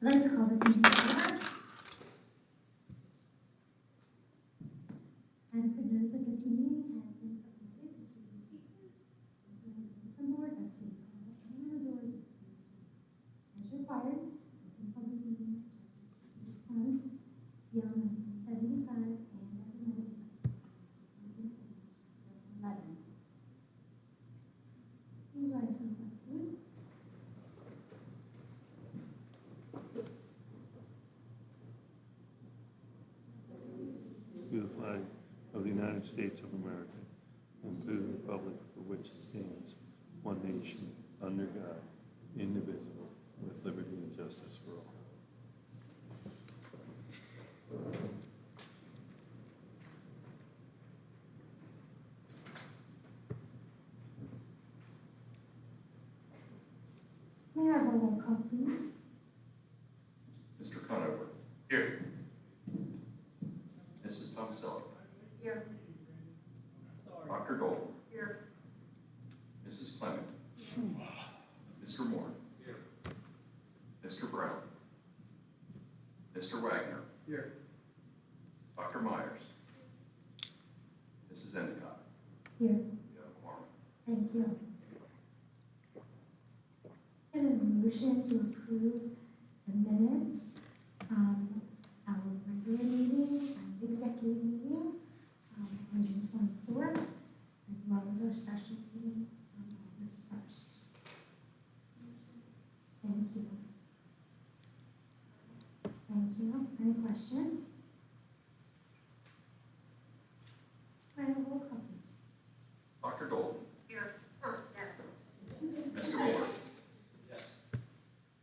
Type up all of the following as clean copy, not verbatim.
I'd like to call this meeting to order. Adequate notice of this meeting has been provided to two speakers. Also, some board of city call and the doors of the schools. As required, open public meeting chapter 2 beyond 1975 and as amended by 2020 chapter 11. Please rise for the flag salute. To the flag of the United States of America and to the republic for which it stands, one nation, under God, indivisible, with liberty and justice for all. May I have a roll call, please? Mr. Conover. Here. Mrs. Tomasello. Here. Dr. Dole. Here. Mrs. Clement. Mr. Moore. Here. Mr. Brown. Mr. Wagner. Here. Dr. Myers. Mrs. Endicott. Here. You have a quorum. Thank you. And a motion to approve the minutes from our regular meeting and executive meeting on June 24th, as well as our special meeting on August 1st. Thank you. Thank you. Any questions? May I have a roll call, please? Dr. Dole. Here. Yes. Mr. Moore. Yes.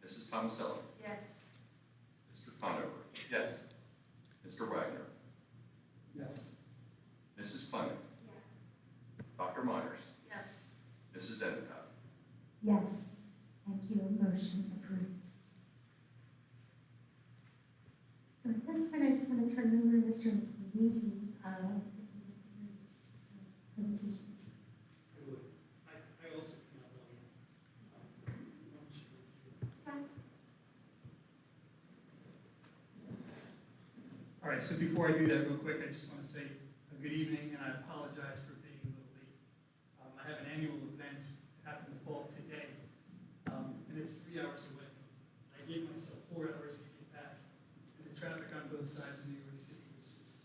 Mrs. Tomasello. Yes. Mr. Conover. Yes. Mr. Wagner. Yes. Mrs. Clement. Yes. Dr. Myers. Yes. Mrs. Endicott. Yes. Thank you. Motion approved. So at this point, I just want to turn it over to Mr. Lisi, presentation. I also cannot All right, so before I do that real quick, I just want to say a good evening, and I apologize for being a little late. I have an annual event that happened to fall today, and it's 3 hours away. I gave myself 4 hours to get back, and the traffic on both sides of New York City was just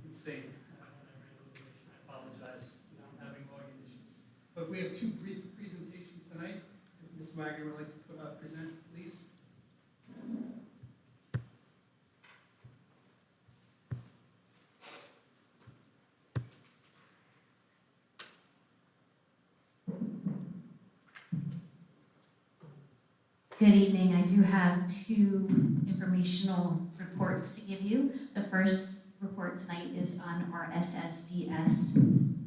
insane. I ran a little late. I apologize. I'm having logging issues. But we have 2 brief presentations tonight. If Ms. Wagner would like to present, please. Good evening. I do have 2 informational reports to give you. The first report tonight is on our SSDS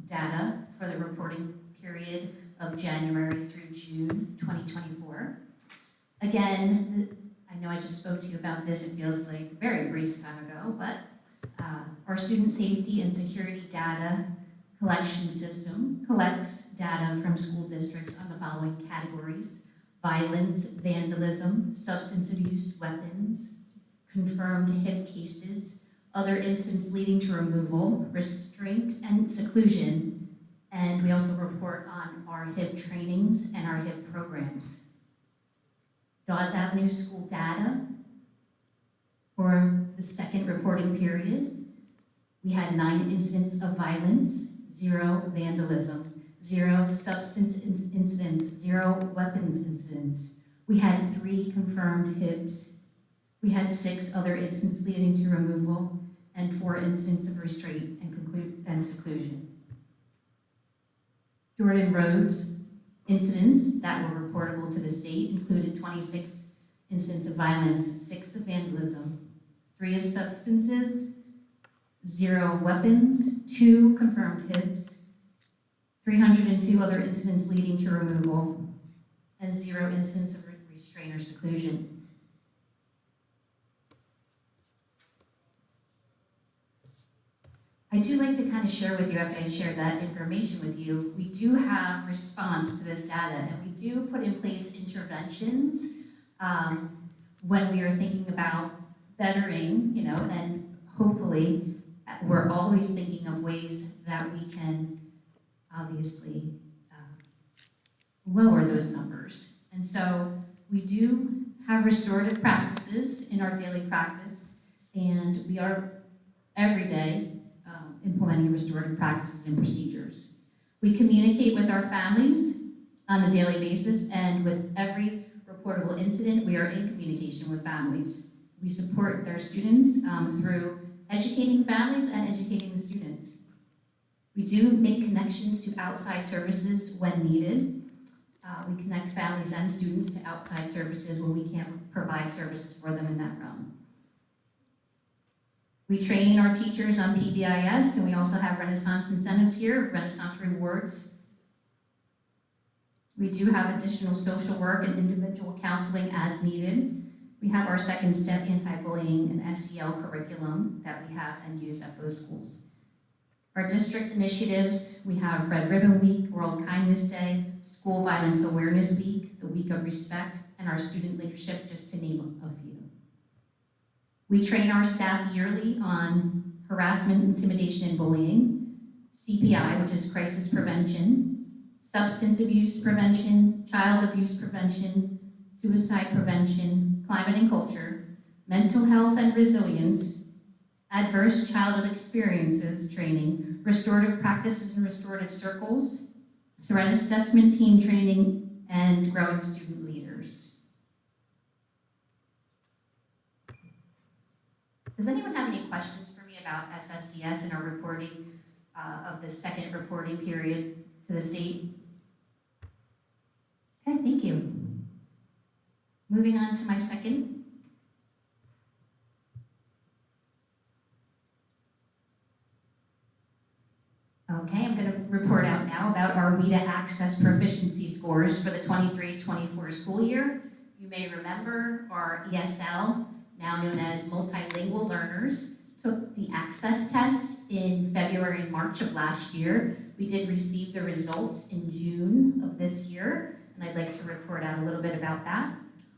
data for the reporting period of January through June 2024. Again, I know I just spoke to you about this. It feels like a very brief time ago, but our student safety and security data collection system collects data from school districts on the following categories: violence, vandalism, substance abuse, weapons, confirmed HIP cases, other incidents leading to removal, restraint, and seclusion. And we also report on our HIP trainings and our HIP programs. Dawes Avenue school data for the second reporting period. We had 9 incidents of violence, 0 vandalism, 0 substance incidents, 0 weapons incidents. We had 3 confirmed HIPs. We had 6 other incidents leading to removal and 4 incidents of restraint and seclusion. Jordan Roads incidents that were reportable to the state included 26 incidents of violence, 6 of vandalism, 3 of substances, 0 weapons, 2 confirmed HIPs, 302 other incidents leading to removal, and 0 incidents of restraint or seclusion. I do like to kind of share with you, after I share that information with you, we do have response to this data, and we do put in place interventions when we are thinking about bettering, and hopefully we're always thinking of ways that we can obviously lower those numbers. And so we do have restorative practices in our daily practice, and we are every day implementing restorative practices and procedures. We communicate with our families on a daily basis, and with every reportable incident, we are in communication with families. We support their students through educating families and educating the students. We do make connections to outside services when needed. We connect families and students to outside services when we can't provide services for them in that realm. We train our teachers on PBIS, and we also have Renaissance incentives here, Renaissance rewards. We do have additional social work and individual counseling as needed. We have our second step anti-bullying and SEL curriculum that we have and use at both schools. Our district initiatives, we have Red Ribbon Week, World Kindness Day, School Violence Awareness Week, the Week of Respect, and our student leadership, just to name a few. We train our staff yearly on harassment, intimidation, and bullying, CPI, which is crisis prevention, substance abuse prevention, child abuse prevention, suicide prevention, climate and culture, mental health and resilience, adverse childhood experiences training, restorative practices and restorative circles, threat assessment team training, and growing student leaders. Does anyone have any questions for me about SSDS and our reporting of the second reporting period to the state? Okay, thank you. Moving on to my second. Okay, I'm going to report out now about our WIDA Access proficiency scores for the 23-24 school year. You may remember our ESL, now known as multilingual learners, took the access test in February and March of last year. We did receive the results in June of this year, and I'd like to report out a little bit about that.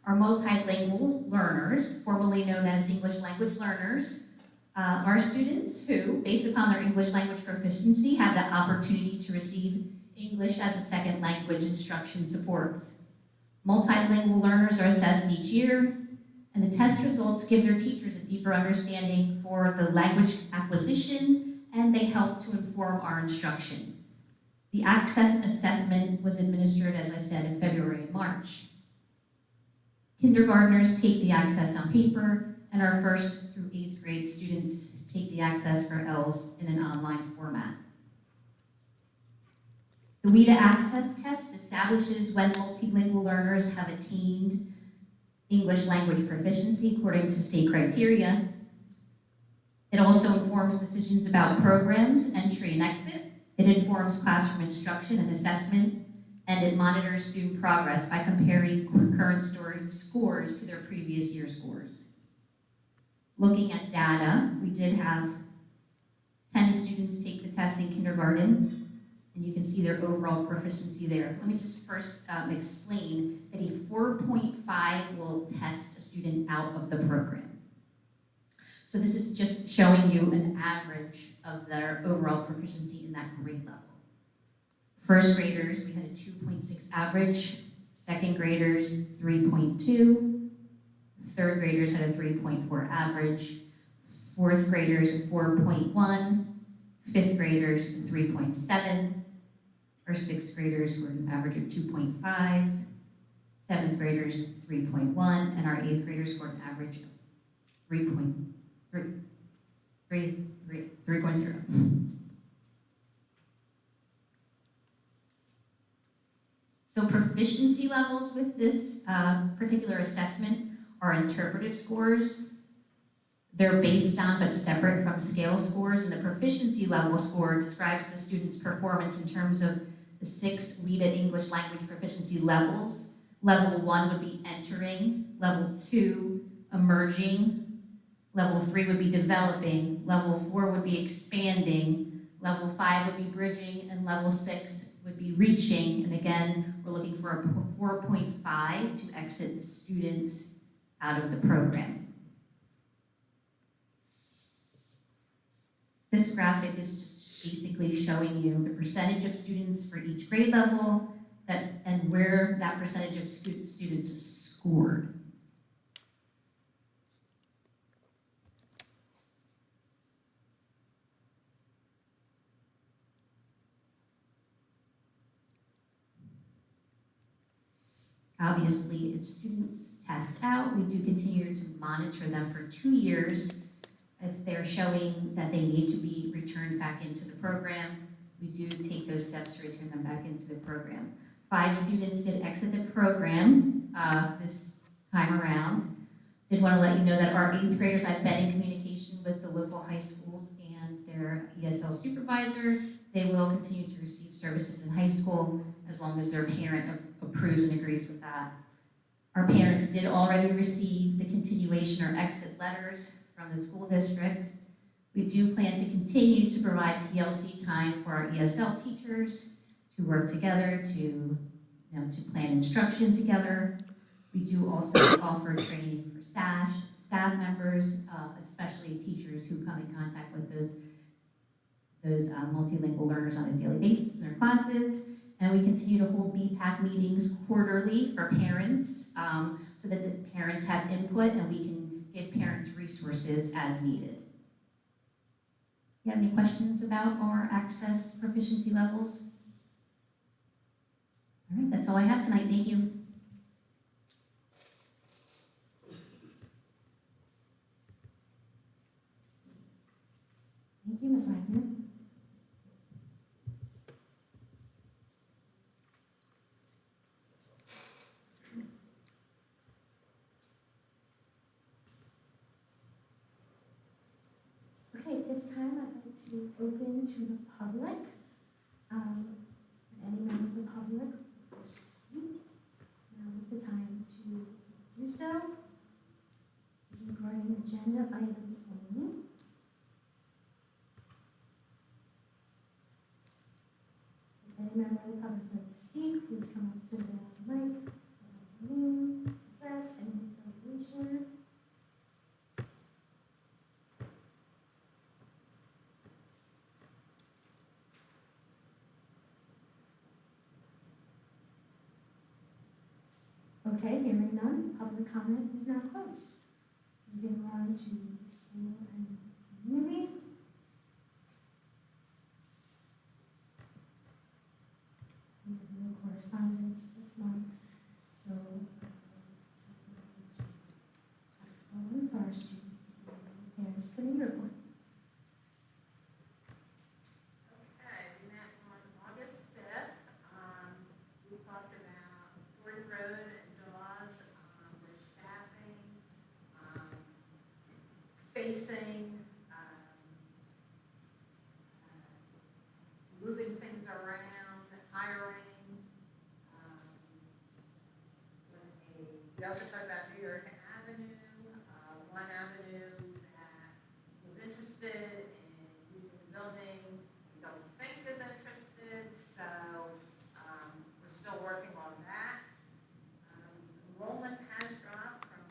Our multilingual learners, formerly known as English language learners, are students who, based upon their English language proficiency, have the opportunity to receive English as a second language instruction supports. Multilingual learners are assessed each year, and the test results give their teachers a deeper understanding for the language acquisition, and they help to inform our instruction. The access assessment was administered, as I said, in February and March. Kindergartners take the access on paper, and our 1st through 8th grade students take the access for ELS in an online format. The WIDA Access Test establishes when multilingual learners have attained English language proficiency according to state criteria. It also informs decisions about programs, entry and exit. It informs classroom instruction and assessment, and it monitors student progress by comparing current scores to their previous year scores. Looking at data, we did have 10 students take the test in kindergarten, and you can see their overall proficiency there. Let me just first explain that a 4.5 will test a student out of the program. So this is just showing you an average of their overall proficiency in that grade level. First graders, we had a 2.6 average. Second graders, 3.2. Third graders had a 3.4 average. Fourth graders, 4.1. Fifth graders, 3.7. Our sixth graders were an average of 2.5. Seventh graders, 3.1. And our eighth graders scored an average of 3.0. So proficiency levels with this particular assessment are interpretive scores. They're based on but separate from scale scores, and the proficiency level score describes the student's performance in terms of the 6 WIDA English language proficiency levels. Level 1 would be entering, level 2 emerging, level 3 would be developing, level 4 would be expanding, level 5 would be bridging, and level 6 would be reaching. And again, we're looking for a 4.5 to exit the students out of the program. This graphic is just basically showing you the percentage of students for each grade level and where that percentage of students scored. Obviously, if students test out, we do continue to monitor them for 2 years. If they're showing that they need to be returned back into the program, we do take those steps to return them back into the program. 5 students did exit the program this time around. Did want to let you know that our 8th graders, I've been in communication with the local high schools and their ESL supervisor. They will continue to receive services in high school as long as their parent approves and agrees with that. Our parents did already receive the continuation or exit letters from the school district. We do plan to continue to provide PLC time for our ESL teachers to work together, to plan instruction together. We do also offer training for staff members, especially teachers who come in contact with those multilingual learners on a daily basis in their classes. And we continue to hold BPAC meetings quarterly for parents so that the parents have input and we can give parents resources as needed. You have any questions about our access proficiency levels? All right, that's all I have tonight. Thank you. Thank you, Ms. Wagner. Okay, at this time, I'd like to open to the public. Any member of the public who wishes to speak, now is the time to do so. This is regarding agenda items only. If any member of the public would like to speak, please come up to the mic, provide your name, address, and affiliation. Okay, hearing none, public comment is now closed. Moving on to school and community. We have no correspondence this month, so Owen for our student affairs committee report. Okay, we met on August 5th. We talked about Gordon Road and Dawes, their staffing, spacing, moving things around, hiring. We also talked about New York Avenue, one avenue that was interested in using the building, we don't think is interested, so we're still working on that. Enrollment has dropped from,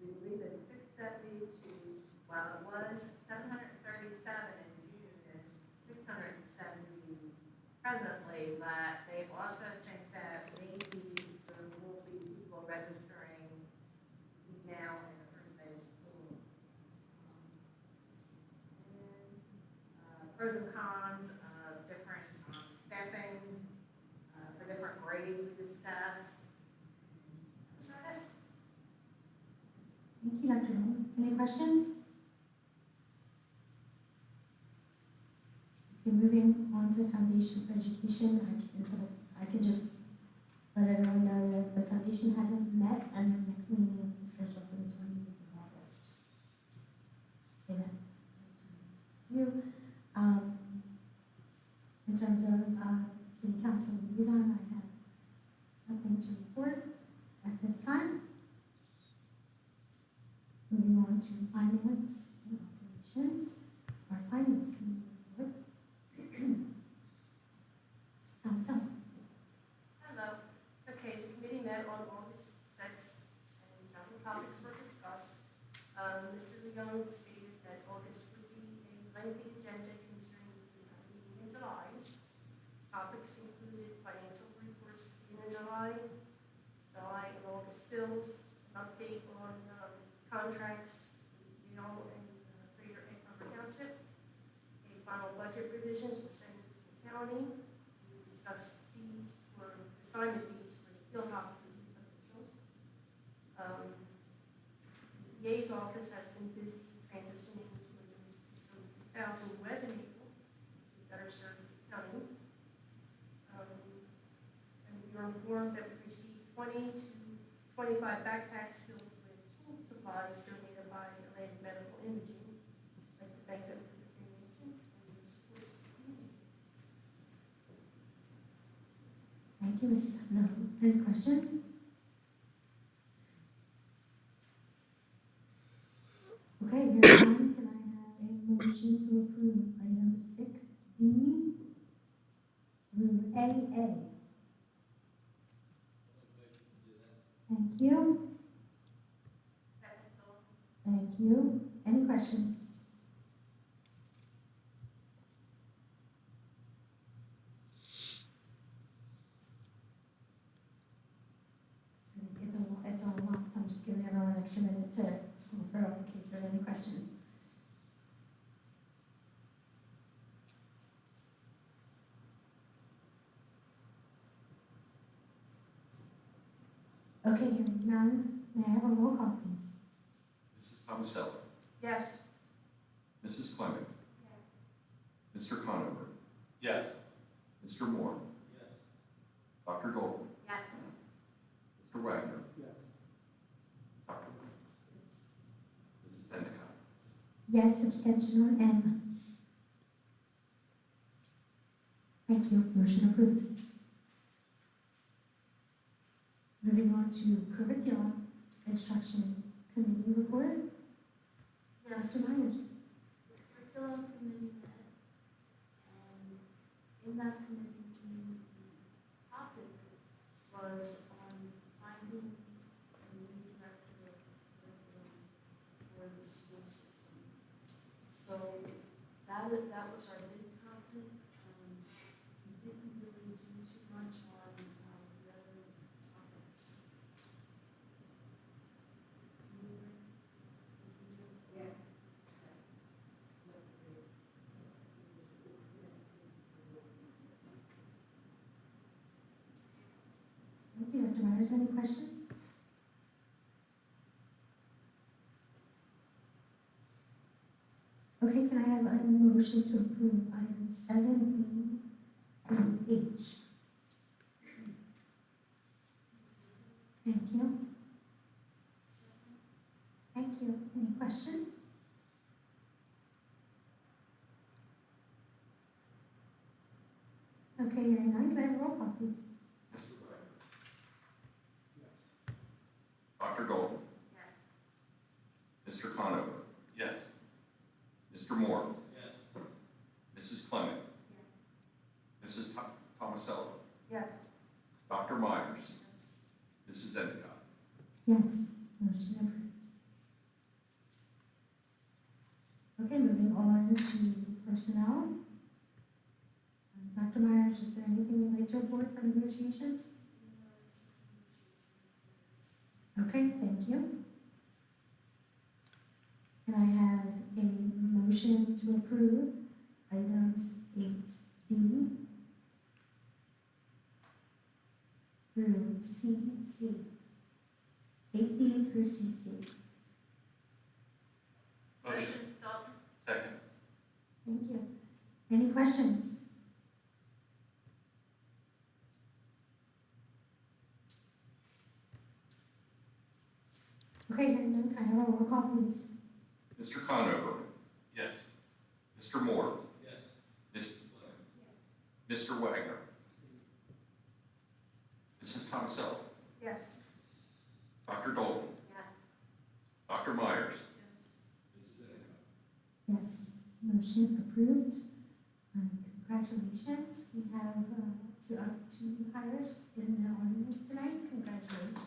we believe it's 670 to, well, it was 737 in June and 670 presently, but they also think that maybe there will be people registering now in the first day of school. And pros and cons of different staffing for different grades we discussed. That's about it. Thank you, Dr. Owen. Any questions? Okay, moving on to Foundation for Education, I can just let everyone know that the foundation hasn't met and the next meeting is scheduled for the 28th of August. Say that. You, in terms of city council liaison, I have nothing to report at this time. Moving on to finance and operations, our finance committee report. Hello. Okay, the committee met on August 6th, and several topics that August would be a lengthy agenda considering we have a meeting in July. Topics included financial reports for June and July and August bills, an update on contracts, you know, and Greater Egg Harbor Township, a final budget revisions for San Francisco County. We discussed fees for assignment fees for the field hockey officials. Yea's office has been busy transitioning to a new system 2000 web enabled to better serve the county. And we are informed that we received 20 to 25 backpacks filled with school supplies donated by Atlantic Medical Imaging. I'd like to thank them for the donation and their support. Thank you, Mrs. Hamzado. Any questions? Okay, hearing none, can I have a motion to approve item 6D through AA? Thank you. Second thought. Thank you. Any questions? It's a lot, so I'm just giving everyone an extra minute to scroll through in case there's any questions. Okay, hearing none, may I have a roll call, please? Mrs. Tomasello. Yes. Mrs. Clement. Mr. Conover. Yes. Mr. Moore. Yes. Dr. Dalton. Yes. Mr. Wagner. Yes. Dr. Mrs. Endicott. Yes, abstention on M. Thank you, motion approved. Moving on to curriculum instruction committee report. Mr. Myers. The curriculum committee met, and in that committee meeting, the topic was on finding a new director of curriculum for the school system. So that was our big topic. We didn't really do too much on the other topics. Thank you, Dr. Myers. Any questions? Okay, can I have a motion to approve item 7B through H? Thank you. Thank you. Any questions? Okay, hearing none, can I have a roll call, please? Mr. Wagner. Yes. Dr. Dalton. Yes. Mr. Conover. Yes. Mr. Moore. Yes. Mrs. Clement. Mrs. Tomasello. Yes. Dr. Myers. Mrs. Endicott. Yes, motion approved. Okay, moving on to personnel. Dr. Myers, is there anything you'd like to report for negotiations? Okay, thank you. Can I have a motion to approve items 8B through CC? 8B through CC. Motion. Dalton. Second. Thank you. Any questions? Okay, hearing none, can I have a roll call, please? Mr. Conover. Yes. Mr. Moore. Yes. Mr. Wagner. Mrs. Tomasello. Yes. Dr. Dalton. Yes. Dr. Myers. Yes, motion approved. Congratulations. We have two hires in the audience tonight. Congratulations.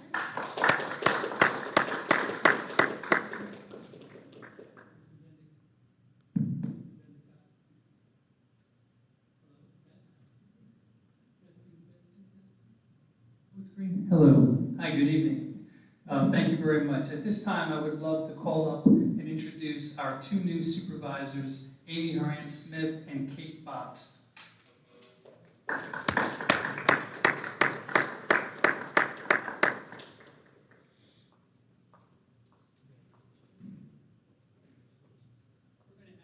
Screen. Hello. Hi, good evening. Thank you very much. At this time, I would love to call up and introduce our two new supervisors, Amy Horan Smith and Kate Bobst. We're going to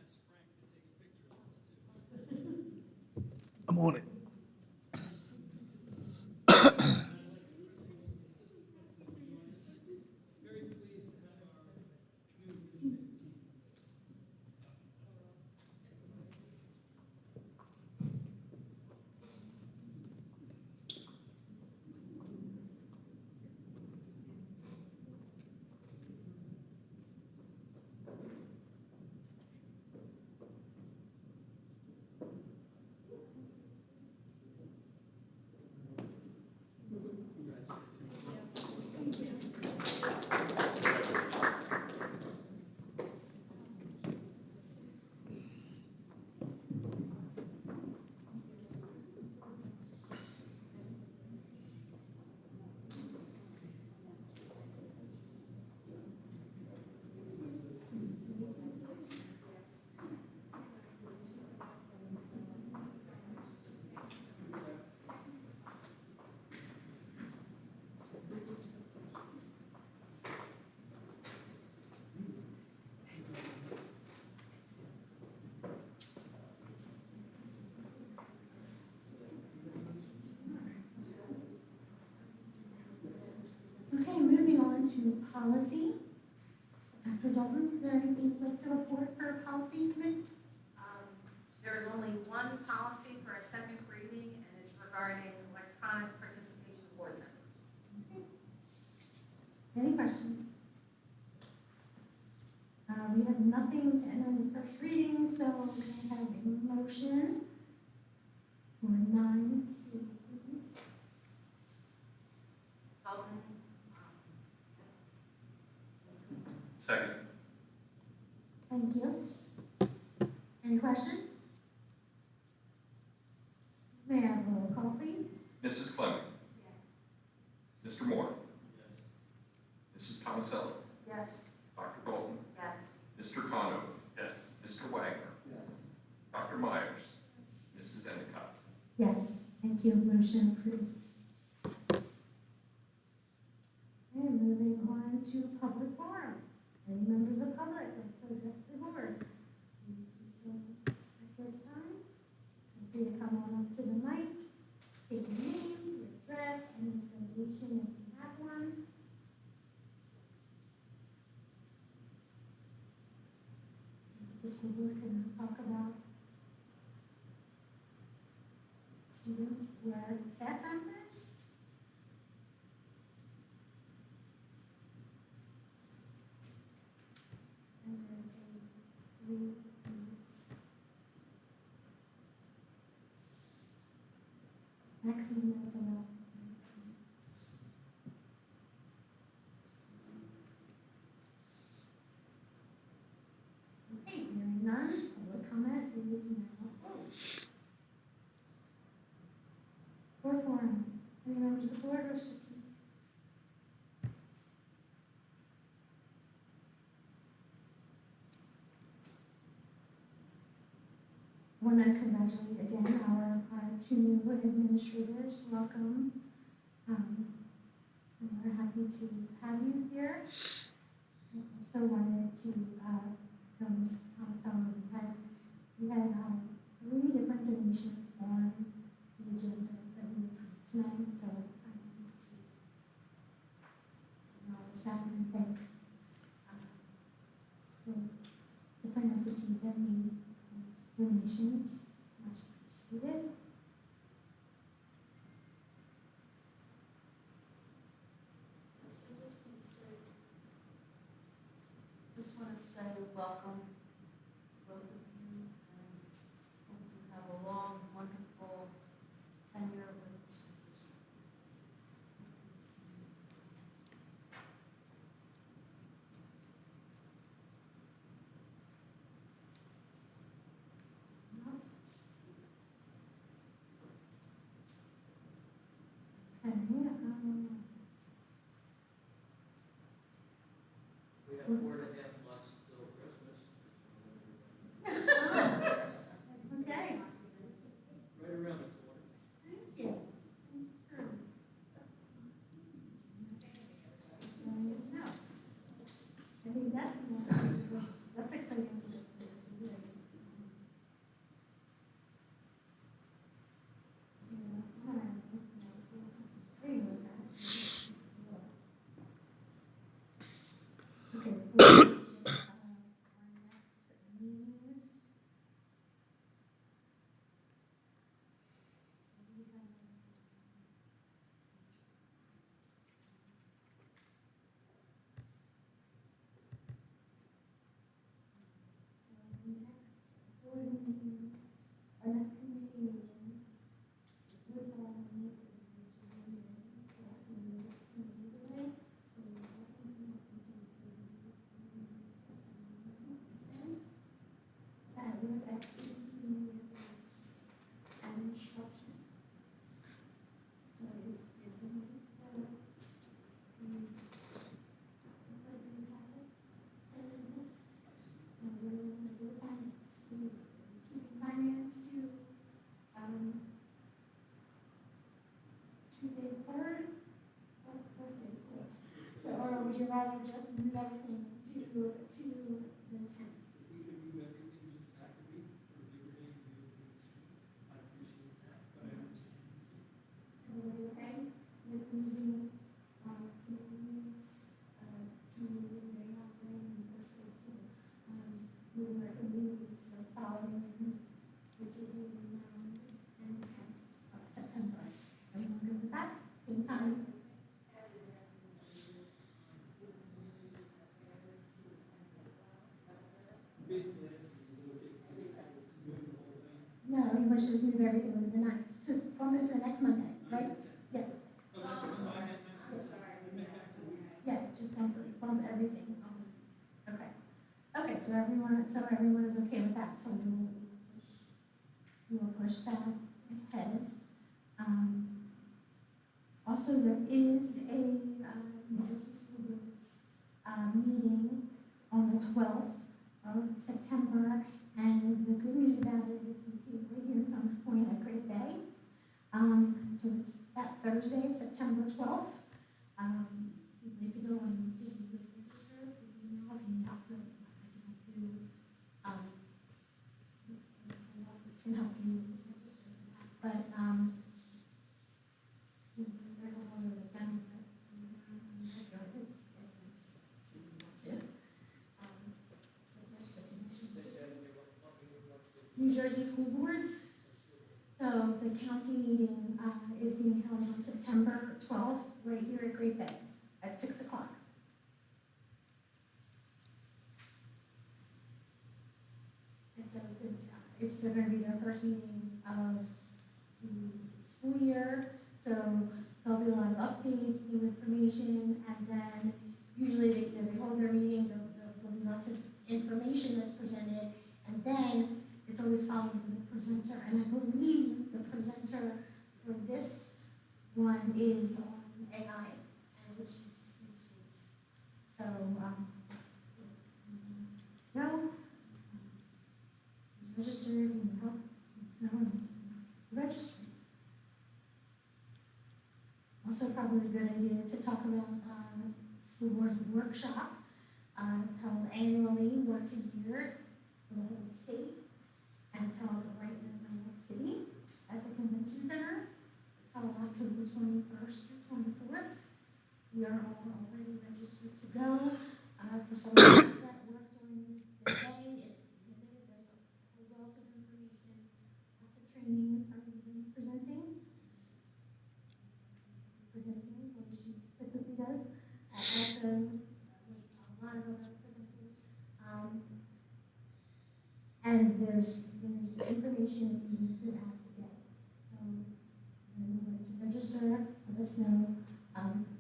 ask Frank to take a picture of us too. I'm on it. Very pleased to have our new administrative team. Okay, moving on to policy. Dr. Dalton, is there anything you'd like to report for policy committee? There is only one policy for a second reading, and it's regarding electronic participation board members. Any questions? We have nothing to end on the first reading, so can I have a motion for 9C, please? Dalton, Second. Thank you. Any questions? May I have a roll call, please? Mrs. Clement. Mr. Moore. Mrs. Tomaselli. yes. Dr. Dalton. Yes. Mr. Conover. Yes. Mr. Wagner. Dr. Myers. Mrs. Endicott. Yes, thank you. Motion approved. Okay, moving on to public forum. Any members of the public like to address the board? Please do so at this time. Feel free to come on up to the mic, state your name, your address, and affiliation if you have one. The school board can talk about students who are staff members. And there's a 3 minutes. Maximum is allowed. Okay, hearing none, public comment is now closed. Board forum, any members of the board wish to speak? I want to congratulate again our two new administrators. Welcome. And we're happy to have you here. I also wanted to tell Mrs. Thomasello we had 3 different donations on the agenda that we approved tonight, so I need to acknowledge that and thank the different entities that made donations, much appreciated. Just want to say welcome, both of you, and hope you have a long, wonderful tenure with the school district. next board meetings, our next committee meetings, with all the meetings in June and committee today. So I think we have to that with extra community affairs and instruction. So is the meeting for finance to, Tuesday the 3rd, what's Thursday's course? So, or would you rather just move everything to the 10th? If we could move everything just back a week for Labor Day, we would be extreme. I appreciate that, but I understand. Everybody okay with moving, committee meetings, to May Hopper and first day school? Moving our committee meetings the following week, which will be the 9th and 10th of September. Everyone good with that? Same time? Basically, I see, is it okay if I just move the whole thing? No, you want to just move everything to the 9th, to bump it to the next Monday, right? Yeah. Yeah, just bump everything. Okay. Okay, so everyone is okay with that, so we will push that ahead. Also, there is a, New Jersey School Board's, meeting on the 12th of September, and the good news about it is we're here in Summers Point at Great Bay. So it's that Thursday, September 12th. You'd like to go and did you register? Did you know if you have to, I can help you, the office can help you register. But, you know, I don't know the family, but, it's nice to see you want to. But there's the connection. New Jersey School Boards. So the county meeting is being held on September 12th, right here at Great Bay, at 6 o'clock. And so since it's going to be their first meeting of the school year, so there'll be a lot of updates, new information, and then usually they hold their meeting, there'll be lots of information that's presented, and then it's always followed with the presenter, and I believe the presenter for this one is on AI and issues in schools. So, register, you know, register. Also, probably a good idea to talk about school board workshop. It's held annually once a year for the whole state. And it's held right in Atlantic City at the Convention Center. It's held October 21st through 24th. We are all already registered to go. For some of us that work during the day, it's limited. There's a whole wealth of information, lots of trainings are being presenting what she typically does. Also, with a lot of other presenters. And there's information that you use throughout the day. So, when you want to register, let us know,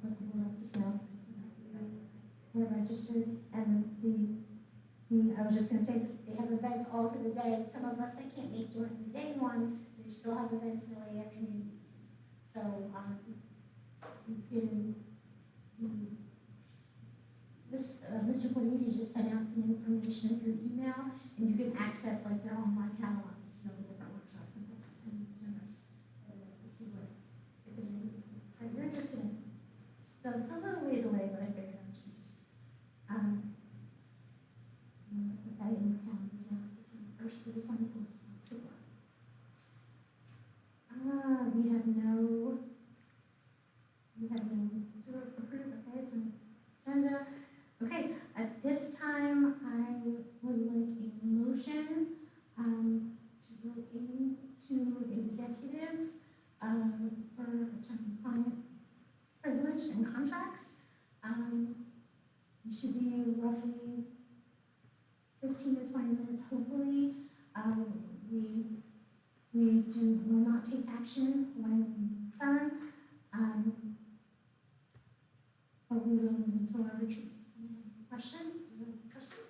let the board let us know. We're registered, and I was just gonna say, they have events all through the day. Some of us that can't make during the day ones, they still have events in the late afternoon. So, you can, Mr. Puglisi just sent out the information through email, and you can access like their online catalog to see all the different workshops and dinners. To see what, if there's anything that you're interested in. So it's a little ways away, but I figured I'd just, put that in your calendar now, this one, first to the 24th of October. We have no to approve, okay, so agenda. Okay, at this time, I would like a motion to go into executive for attorney-client privilege and contracts. It should be roughly 15 to 20 minutes, hopefully. not take action when we return. But we will move into our retreat. Any question? Do you have any questions?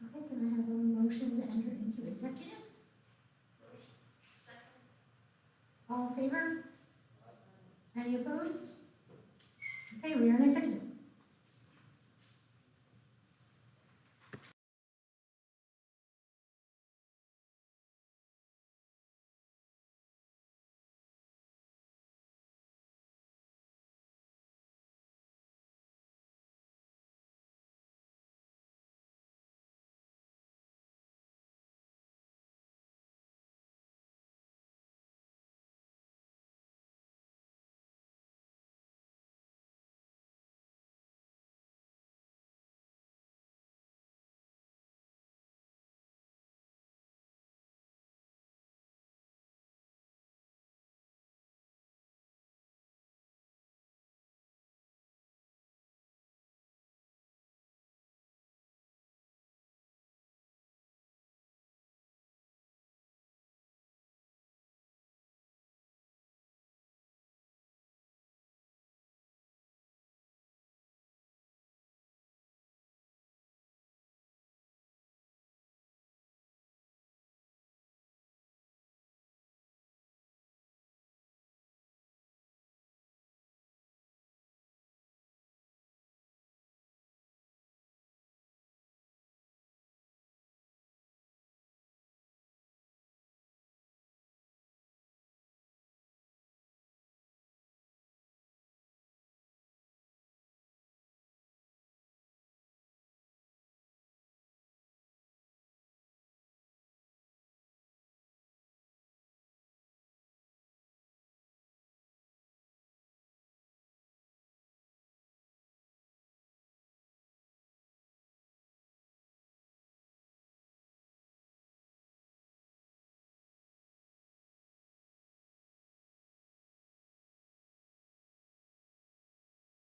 Okay, can I have a motion to enter into executive? All in favor? Any opposed? Okay, we are in executive.